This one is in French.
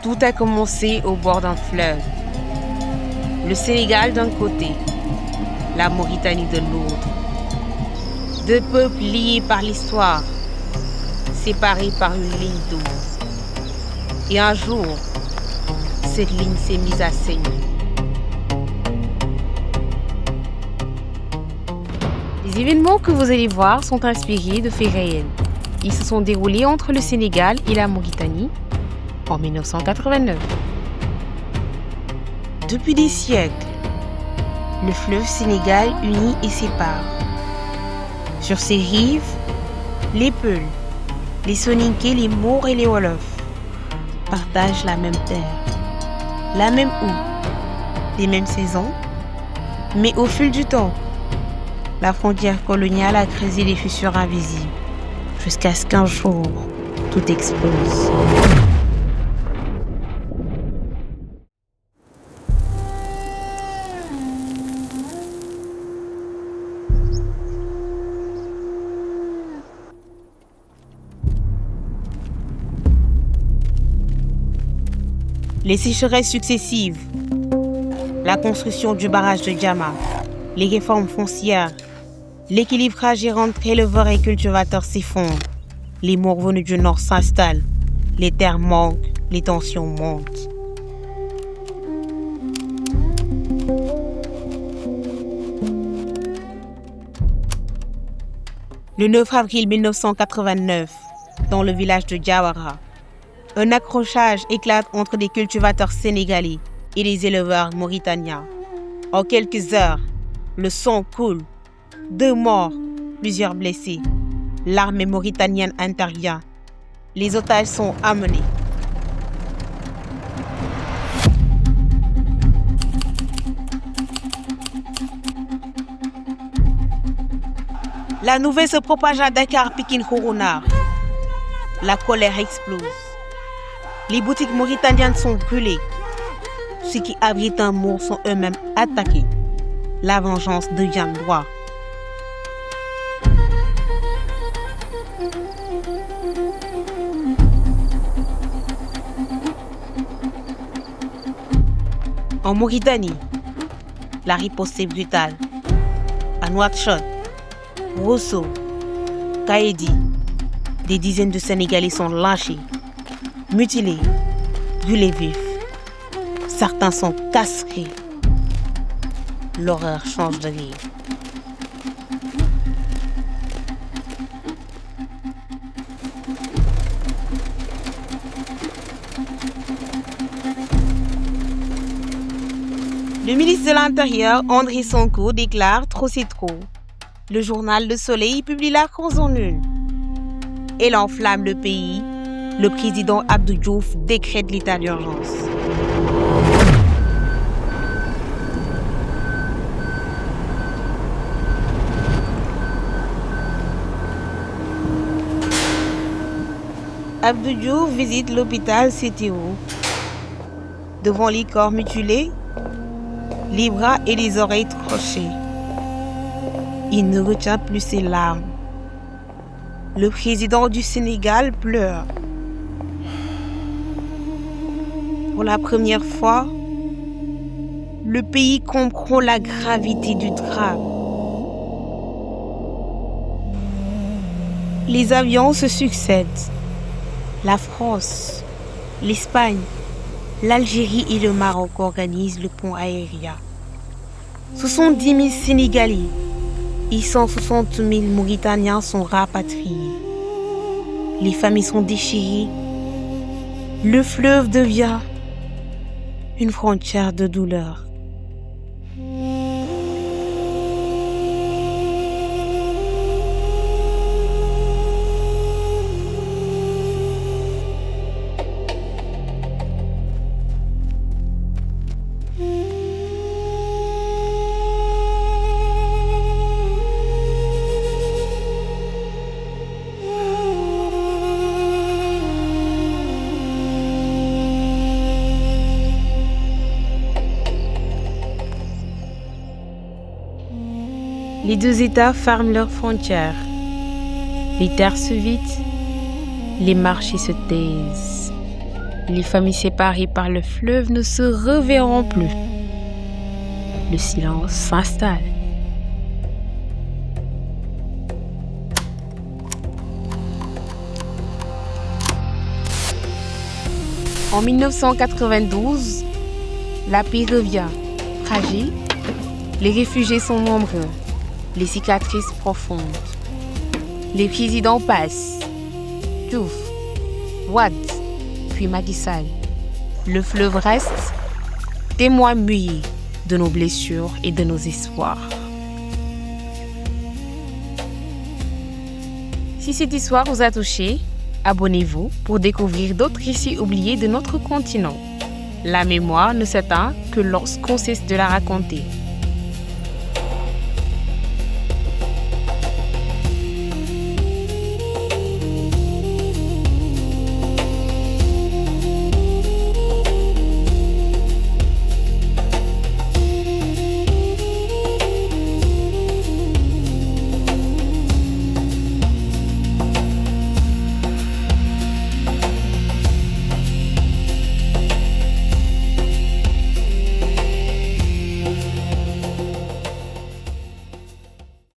Tout a commencé au bord d'un fleuve. Le Sénégal d'un côté, la Mauritanie de l'autre. Deux peuples liés par l'histoire, séparés par une ligne d'eau. Et un jour, cette ligne s'est mise à saigner. Les événements que vous allez voir sont inspirés de faits réels. Ils se sont déroulés entre le Sénégal et la Mauritanie en 1989. Depuis des siècles, le fleuve Sénégal unit et sépare. Sur ses rives, les Peuls, les Soninké, les Maures et les Wolofs partagent la même terre, la même eau, les mêmes saisons, mais au fil du temps, la frontière coloniale a creusé des fissures invisibles, jusqu'à ce qu'un jour, tout explose. Les sécheresses successives, la construction du barrage de Diama, les réformes foncières, l'équilibrage entre éleveurs et cultivateurs s'effondre, les morts venus du nord s'installent, les terres manquent, les tensions montent. Le 9 avril 1989, dans le village de Diawara, un accrochage éclate entre des cultivateurs sénégalais et des éleveurs mauritaniens. En quelques heures, le sang coule. 2 morts, plusieurs blessés. L'armée mauritanienne intervient. Les otages sont amenés. La nouvelle se propage à Dakar, Pikine, Kourounar. La colère explose. Les boutiques mauritaniennes sont brûlées. Ceux qui abritent un mort sont eux-mêmes attaqués. La vengeance devient loi. En Mauritanie, la riposte est brutale. À Nouakchott, Rosso, Kaédi, des dizaines de Sénégalais sont lynchés, mutilés, brûlés vifs. Certains sont castrés. L'horreur change de vie. Le ministre de l'Intérieur, André Sonko, déclare « Trop c'est trop ». Le journal Le Soleil publie la cause en une. Elle enflamme le pays. Le président Abdou Diouf décrète l'état d'urgence. Abdou Diouf visite l'hôpital CTO. Devant les corps mutilés, les bras et les oreilles tranchés. Il ne retient plus ses larmes. Le président du Sénégal pleure. Pour la première fois, le pays comprend la gravité du drame. Les avions se succèdent. La France, l'Espagne, l'Algérie et le Maroc organisent le pont aérien. 70 000 Sénégalais et 160 000 Mauritaniens sont rapatriés. Les familles sont déchirées. Le fleuve devient une frontière de douleur. Les deux États ferment leurs frontières. Les terres se vident, les marchés se taisent. Les familles séparées par le fleuve ne se reverront plus. Le silence s'installe. En 1992, la paix revient. Fragile, les réfugiés sont nombreux, les cicatrices profondes. Les présidents passent. Diouf, Wade, puis Macky Sall. Le fleuve reste témoin muet de nos blessures et de nos espoirs. Si cette histoire vous a touché, abonnez-vous pour découvrir d'autres récits oubliés de notre continent. La mémoire ne s'éteint que lorsqu'on cesse de la raconter.